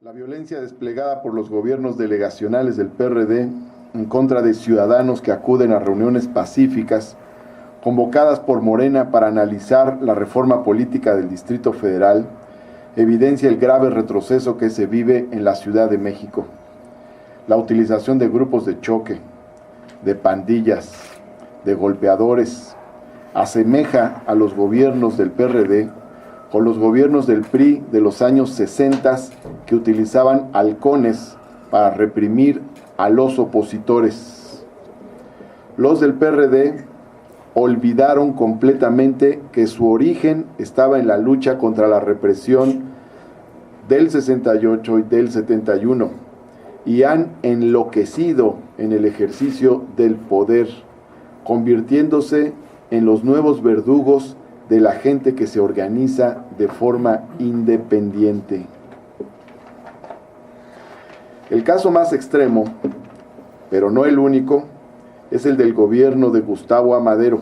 La violencia desplegada por los gobiernos delegacionales del PRD en contra de ciudadanos que acuden a reuniones pacíficas convocadas por Morena para analizar la reforma política del Distrito Federal evidencia el grave retroceso que se vive en la Ciudad de México. La utilización de grupos de choque, de pandillas, de golpeadores, asemeja a los gobiernos del PRD con los gobiernos del PRI de los años 60 que utilizaban halcones para reprimir a los opositores. Los del PRD olvidaron completamente que su origen estaba en la lucha contra la represión del 68 y del 71 y han enloquecido en el ejercicio del poder, convirtiéndose en los nuevos verdugos de la gente que se organiza de forma independiente. El caso más extremo, pero no el único, es el del gobierno de Gustavo A. Madero.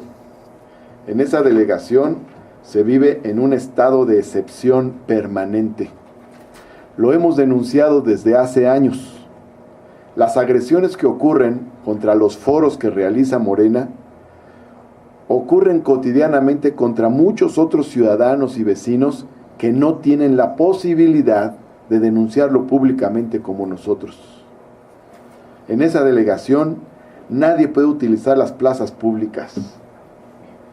En esa delegación se vive en un estado de excepción permanente. Lo hemos denunciado desde hace años. Las agresiones que ocurren contra los foros que realiza Morena ocurren cotidianamente contra muchos otros ciudadanos y vecinos que no tienen la posibilidad de denunciarlo públicamente como nosotros. En esa delegación nadie puede utilizar las plazas públicas.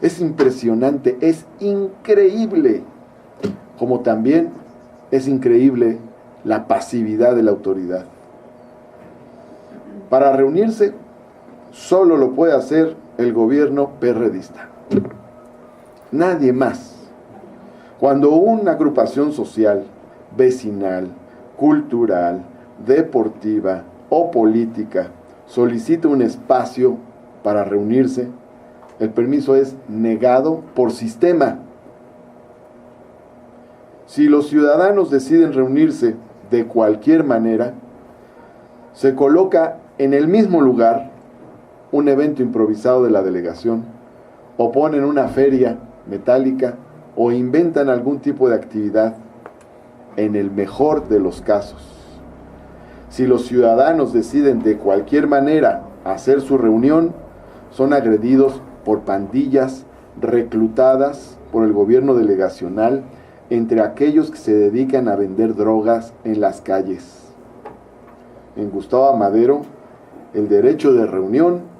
Es impresionante, es increíble, como también es increíble la pasividad de la autoridad. Para reunirse, solo lo puede hacer el gobierno perredista. Nadie más. Cuando una agrupación social, vecinal, cultural, deportiva o política solicita un espacio para reunirse, el permiso es negado por sistema. Si los ciudadanos deciden reunirse de cualquier manera, se coloca en el mismo lugar un evento improvisado de la delegación, o ponen una feria metálica, o inventan algún tipo de actividad, en el mejor de los casos. Si los ciudadanos deciden de cualquier manera hacer su reunión, son agredidos por pandillas reclutadas por el gobierno delegacional entre aquellos que se dedican a vender drogas en las calles. En Gustavo Madero, el derecho de reunión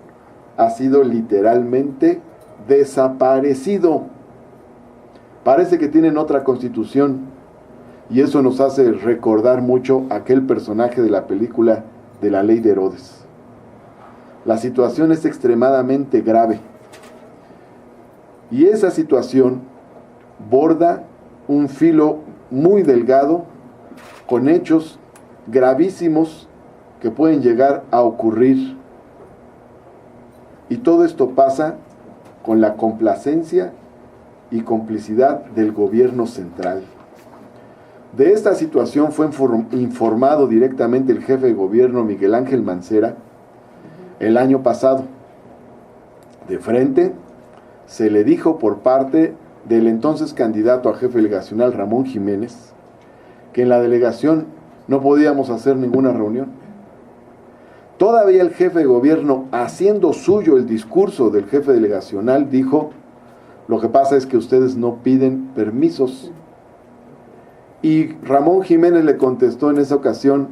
ha sido literalmente desaparecido. Parece que tienen otra constitución, y eso nos hace recordar mucho aquel personaje de la película de La Ley de Herodes. La situación es extremadamente grave, y esa situación borda un filo muy delgado con hechos gravísimos que pueden llegar a ocurrir. Y todo esto pasa con la complacencia y complicidad del gobierno central. De esta situación fue informado directamente el jefe de gobierno Miguel Ángel Mancera el año pasado. De frente se le dijo por parte del entonces candidato a jefe delegacional Ramón Jiménez que en la delegación no podíamos hacer ninguna reunión. Todavía el jefe de gobierno, haciendo suyo el discurso del jefe delegacional, dijo: lo que pasa es que ustedes no piden permisos. Y Ramón Jiménez le contestó en esa ocasión: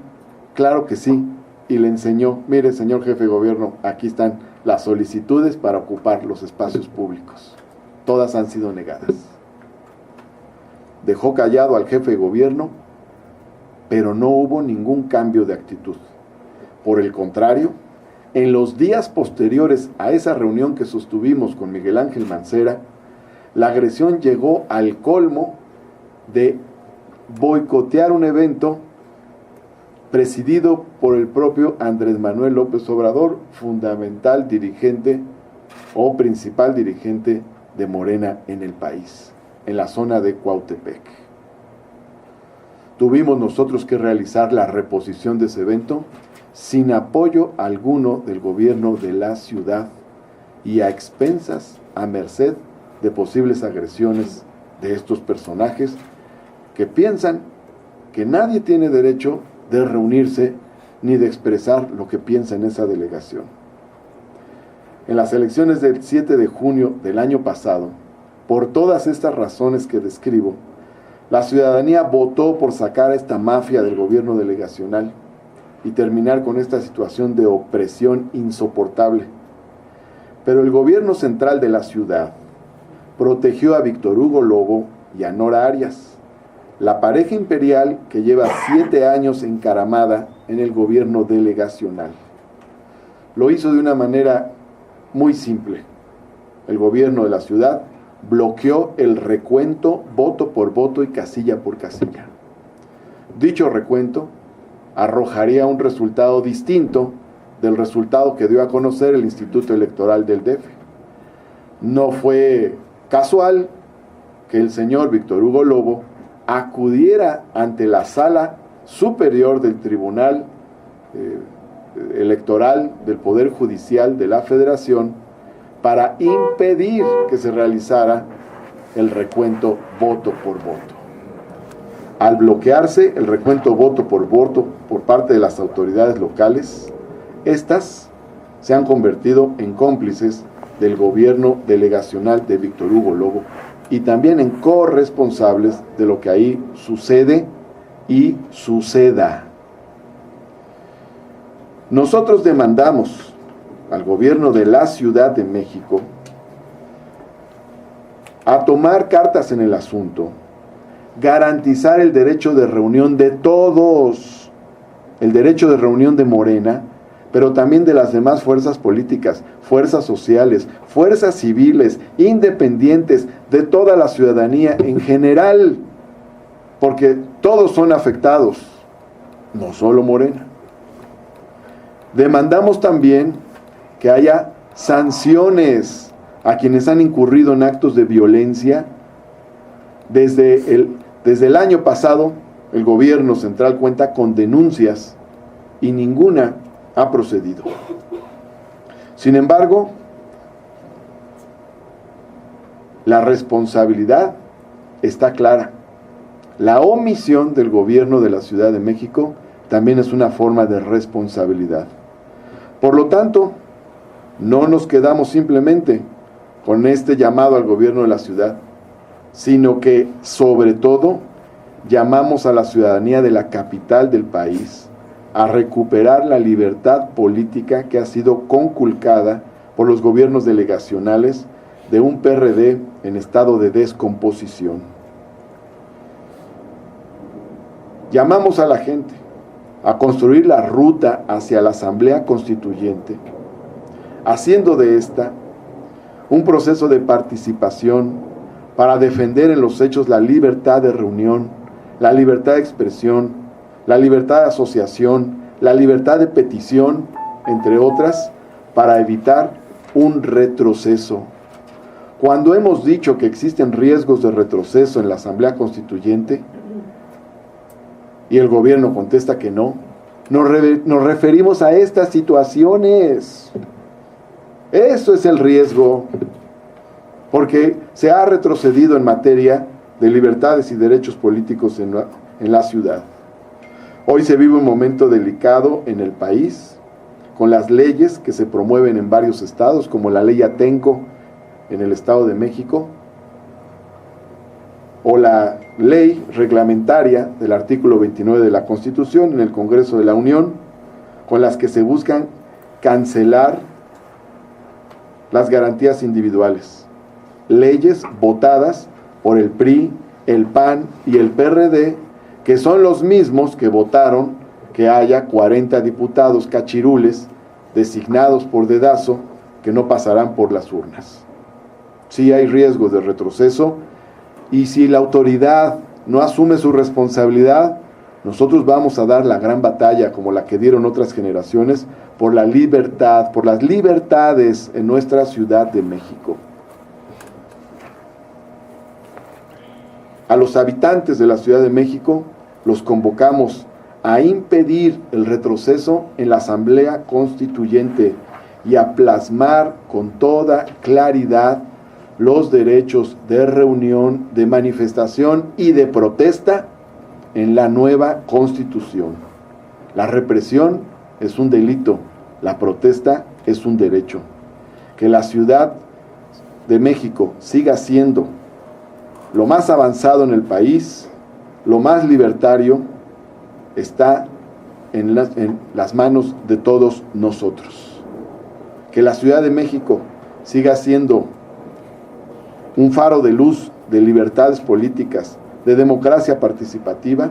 claro que sí, y le enseñó: mire, señor jefe de gobierno, aquí están las solicitudes para ocupar los espacios públicos. Todas han sido negadas. Dejó callado al jefe de gobierno, pero no hubo ningún cambio de actitud. Por el contrario, en los días posteriores a esa reunión que sostuvimos con Miguel Ángel Mancera, la agresión llegó al colmo de boicotear un evento presidido por el propio Andrés Manuel López Obrador, fundamental dirigente o principal dirigente de Morena en el país, en la zona de Cuautepec. Tuvimos nosotros que realizar la reposición de ese evento sin apoyo alguno del gobierno de la ciudad y a expensas, a merced de posibles agresiones de estos personajes que piensan que nadie tiene derecho de reunirse ni de expresar lo que piensa en esa delegación. En las elecciones del 7 de junio del año pasado, por todas estas razones que describo, la ciudadanía votó por sacar a esta mafia del gobierno delegacional y terminar con esta situación de opresión insoportable. Pero el gobierno central de la ciudad protegió a Víctor Hugo Lobo y a Nora Arias, la pareja imperial que lleva 7 años encaramada en el gobierno delegacional. Lo hizo de una manera muy simple. El gobierno de la ciudad bloqueó el recuento voto por voto y casilla por casilla. Dicho recuento arrojaría un resultado distinto del resultado que dio a conocer el Instituto Electoral del DF. No fue casual que el señor Víctor Hugo Lobo acudiera ante la Sala Superior del Tribunal Electoral del Poder Judicial de la Federación para impedir que se realizara el recuento voto por voto. Al bloquearse el recuento voto por voto por parte de las autoridades locales, estas se han convertido en cómplices del gobierno delegacional de Víctor Hugo Lobo y también en corresponsables de lo que ahí sucede y suceda. Nosotros demandamos al gobierno de la Ciudad de México a tomar cartas en el asunto, garantizar el derecho de reunión de todos, el derecho de reunión de Morena, pero también de las demás fuerzas políticas, fuerzas sociales, fuerzas civiles, independientes, de toda la ciudadanía en general, porque todos son afectados, no solo Morena. Demandamos también que haya sanciones a quienes han incurrido en actos de violencia. Desde el año pasado, el gobierno central cuenta con denuncias y ninguna ha procedido. Sin embargo, la responsabilidad está clara. La omisión del gobierno de la Ciudad de México también es una forma de responsabilidad. Por lo tanto, no nos quedamos simplemente con este llamado al gobierno de la ciudad, sino que, sobre todo, llamamos a la ciudadanía de la capital del país a recuperar la libertad política que ha sido conculcada por los gobiernos delegacionales de un PRD en estado de descomposición. Llamamos a la gente a construir la ruta hacia la Asamblea Constituyente, haciendo de esta un proceso de participación para defender en los hechos la libertad de reunión, la libertad de expresión, la libertad de asociación, la libertad de petición, entre otras, para evitar un retroceso. Cuando hemos dicho que existen riesgos de retroceso en la Asamblea Constituyente y el gobierno contesta que no, nos referimos a estas situaciones. Eso es el riesgo, porque se ha retrocedido en materia de libertades y derechos políticos en la ciudad. Hoy se vive un momento delicado en el país, con las leyes que se promueven en varios estados, como la ley Atenco en el Estado de México, o la ley reglamentaria del artículo 29 de la Constitución en el Congreso de la Unión, con las que se buscan cancelar las garantías individuales. Leyes votadas por el PRI, el PAN y el PRD, que son los mismos que votaron que haya 40 diputados cachirules designados por dedazo que no pasarán por las urnas. Sí hay riesgos de retroceso, y si la autoridad no asume su responsabilidad, nosotros vamos a dar la gran batalla, como la que dieron otras generaciones, por la libertad, por las libertades en nuestra Ciudad de México. A los habitantes de la Ciudad de México los convocamos a impedir el retroceso en la Asamblea Constituyente y a plasmar con toda claridad los derechos de reunión, de manifestación y de protesta en la nueva Constitución. La represión es un delito, la protesta es un derecho. Que la Ciudad de México siga siendo lo más avanzado en el país, lo más libertario, está en las manos de todos nosotros. Que la Ciudad de México siga siendo un faro de luz de libertades políticas, de democracia participativa,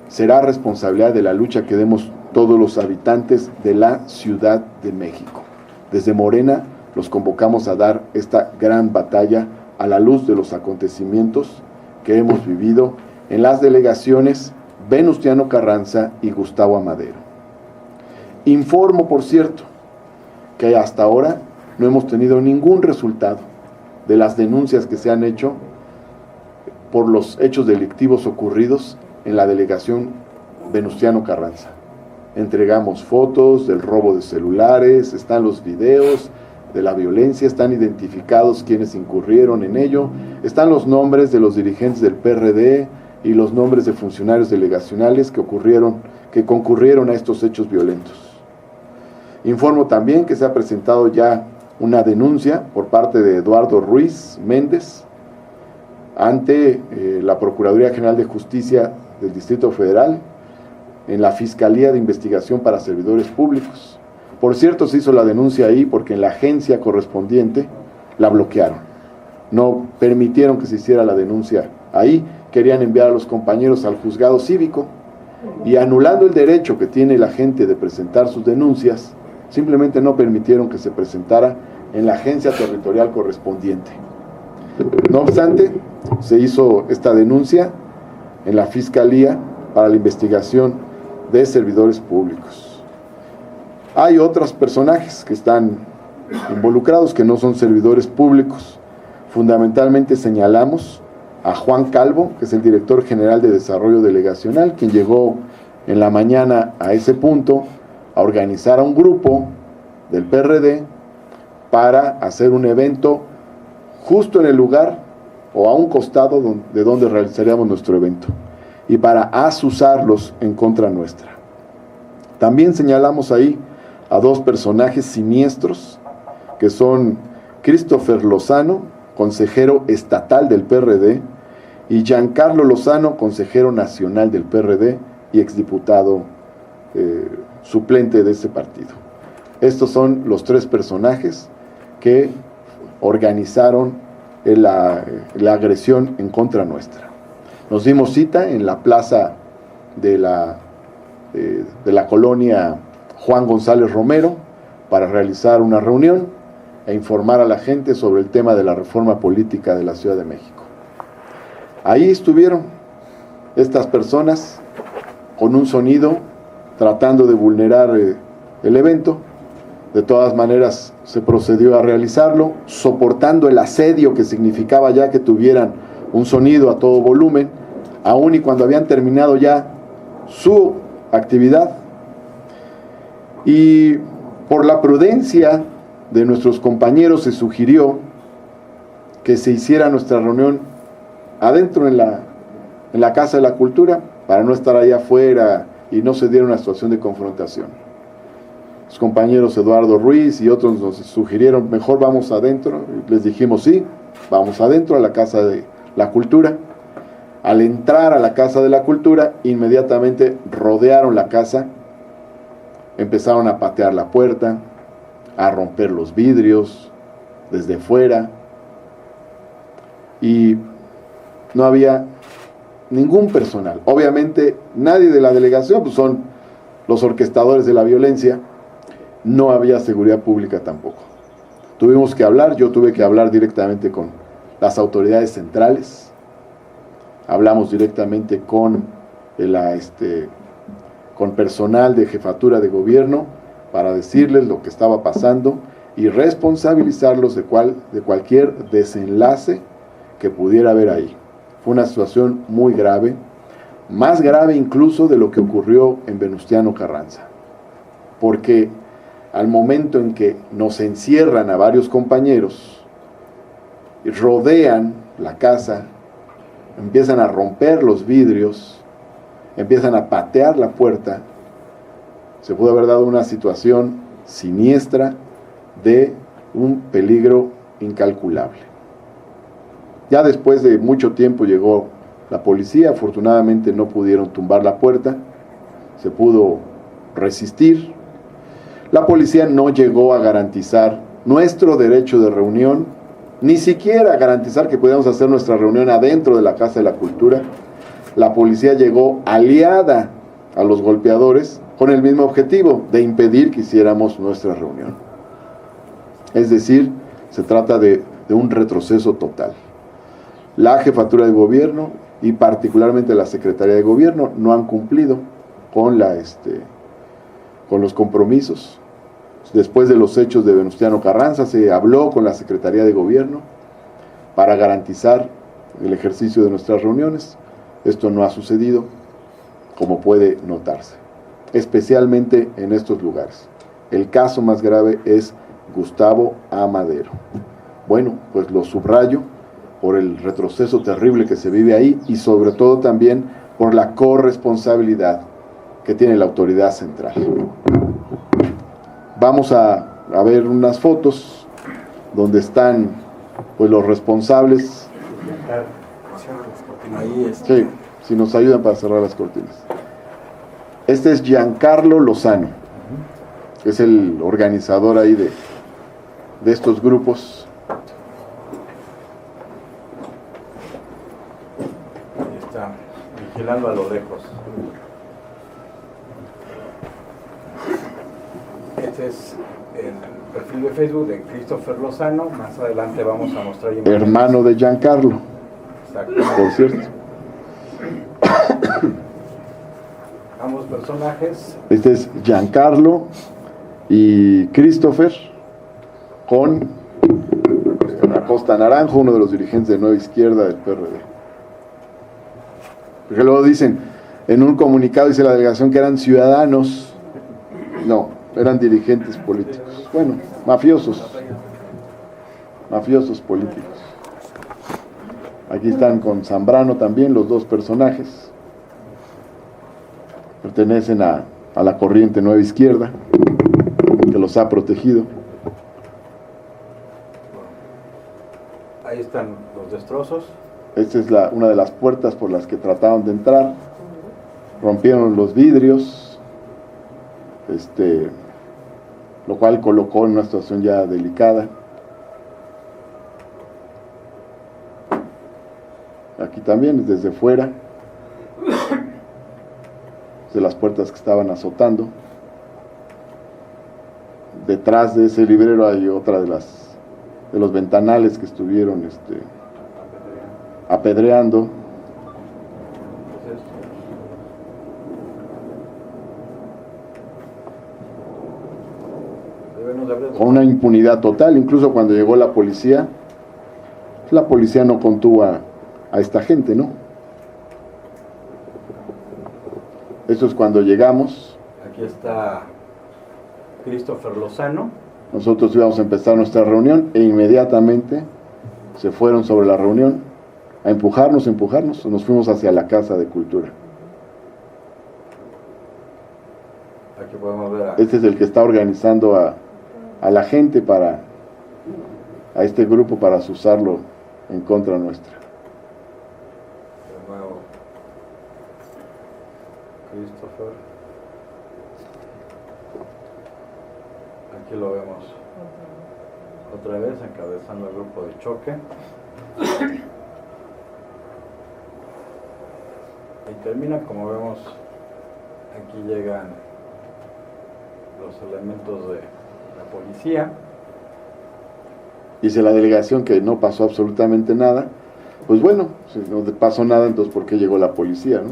será responsabilidad de la lucha que demos todos los habitantes de la Ciudad de México. Desde Morena los convocamos a dar esta gran batalla a la luz de los acontecimientos que hemos vivido en las delegaciones Venustiano Carranza y Gustavo Amadero. Informo, por cierto, que hasta ahora no hemos tenido ningún resultado de las denuncias que se han hecho por los hechos delictivos ocurridos en la delegación Venustiano Carranza. Entregamos fotos del robo de celulares, están los videos de la violencia, están identificados quienes incurrieron en ello, están los nombres de los dirigentes del PRD y los nombres de funcionarios delegacionales que concurrieron a estos hechos violentos. Informo también que se ha presentado ya una denuncia por parte de Eduardo Ruiz Méndez ante la Procuraduría General de Justicia del Distrito Federal en la Fiscalía de Investigación para Servidores Públicos. Por cierto, se hizo la denuncia ahí porque en la agencia correspondiente la bloquearon. No permitieron que se hiciera la denuncia ahí, querían enviar a los compañeros al juzgado cívico y anulando el derecho que tiene la gente de presentar sus denuncias, simplemente no permitieron que se presentara en la agencia territorial correspondiente. No obstante, se hizo esta denuncia en la Fiscalía para la Investigación de Servidores Públicos. Hay otros personajes que están involucrados que no son servidores públicos. Fundamentalmente señalamos a Juan Calvo, que es el director general de Desarrollo Delegacional, quien llegó en la mañana a ese punto a organizar a un grupo del PRD para hacer un evento justo en el lugar o a un costado de donde realizaríamos nuestro evento y para azuzarlos en contra nuestra. También señalamos ahí a dos personajes siniestros que son Christopher Lozano, consejero estatal del PRD, y Giancarlo Lozano, consejero nacional del PRD y exdiputado suplente de ese partido. Estos son los tres personajes que organizaron la agresión en contra nuestra. Nos dimos cita en la plaza de la colonia Juan González Romero para realizar una reunión e informar a la gente sobre el tema de la reforma política de la Ciudad de México. Ahí estuvieron estas personas con un sonido tratando de vulnerar el evento. De todas maneras se procedió a realizarlo, soportando el asedio que significaba ya que tuvieran un sonido a todo volumen, aun y cuando habían terminado ya su actividad. Y por la prudencia de nuestros compañeros se sugirió que se hiciera nuestra reunión adentro en la Casa de la Cultura, para no estar allá afuera y no se diera una situación de confrontación. Los compañeros Eduardo Ruiz y otros nos sugirieron, mejor vamos adentro. Les dijimos sí, vamos adentro a la Casa de la Cultura. Al entrar a la Casa de la Cultura, inmediatamente rodearon la casa, empezaron a patear la puerta, a romper los vidrios desde fuera, y no había ningún personal. Obviamente nadie de la delegación, pues son los orquestadores de la violencia. No había seguridad pública tampoco. Tuvimos que hablar, yo tuve que hablar directamente con las autoridades centrales. Hablamos directamente con personal de jefatura de gobierno para decirles lo que estaba pasando y responsabilizarlos de cualquier desenlace que pudiera haber ahí. Fue una situación muy grave, más grave incluso de lo que ocurrió en Venustiano Carranza, porque al momento en que nos encierran a varios compañeros y rodean la casa, empiezan a romper los vidrios, empiezan a patear la puerta, se pudo haber dado una situación siniestra de un peligro incalculable. Ya después de mucho tiempo llegó la policía, afortunadamente no pudieron tumbar la puerta, se pudo resistir. La policía no llegó a garantizar nuestro derecho de reunión, ni siquiera a garantizar que pudiéramos hacer nuestra reunión adentro de la Casa de la Cultura. La policía llegó aliada a los golpeadores con el mismo objetivo, de impedir que hiciéramos nuestra reunión. Es decir, se trata de un retroceso total. La jefatura de gobierno y particularmente la Secretaría de Gobierno no han cumplido con los compromisos. Después de los hechos de Venustiano Carranza se habló con la Secretaría de Gobierno para garantizar el ejercicio de nuestras reuniones. Esto no ha sucedido, como puede notarse, especialmente en estos lugares. El caso más grave es Gustavo A. Madero. Bueno, pues lo subrayo por el retroceso terrible que se vive ahí y sobre todo también por la corresponsabilidad que tiene la autoridad central. Vamos a ver unas fotos donde están pues los responsables. Sí, si nos ayudan para cerrar las cortinas. Este es Giancarlo Lozano, que es el organizador ahí de estos grupos. Ahí está, vigilando a lo lejos. Este es el perfil de Facebook de Christopher Lozano. Más adelante vamos a mostrar imágenes. Hermano de Giancarlo, por cierto. Ambos personajes. Este es Giancarlo y Christopher con Acosta Naranjo, uno de los dirigentes de Nueva Izquierda del PRD. Porque luego dicen, en un comunicado dice la delegación que eran ciudadanos. No, eran dirigentes políticos. Bueno, mafiosos políticos. Aquí están con Zambrano también, los dos personajes. Pertenecen a la corriente Nueva Izquierda, que los ha protegido. Ahí están los destrozos. Esta es una de las puertas por las que trataron de entrar. Rompieron los vidrios, lo cual colocó en una situación ya delicada. Aquí también, desde fuera, de las puertas que estaban azotando. Detrás de ese librero hay otra de los ventanales que estuvieron apedreando. Con una impunidad total. Incluso cuando llegó la policía no contuvo a esta gente, ¿no? Eso es cuando llegamos. Aquí está Christopher Lozano. Nosotros íbamos a empezar nuestra reunión e inmediatamente se fueron sobre la reunión a empujarnos. Nos fuimos hacia la Casa de Cultura. Aquí podemos ver Este es el que está organizando a la gente a este grupo para azuzarlo en contra nuestra. De nuevo Christopher. Aquí lo vemos otra vez encabezando el grupo de choque. Y termina, como vemos, aquí llegan los elementos de la policía. Dice la delegación que no pasó absolutamente nada. Pues bueno, si no pasó nada, entonces ¿por qué llegó la policía, no?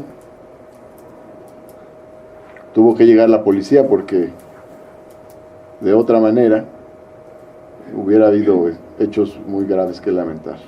Tuvo que llegar la policía porque de otra manera hubiera habido hechos muy graves que lamentar.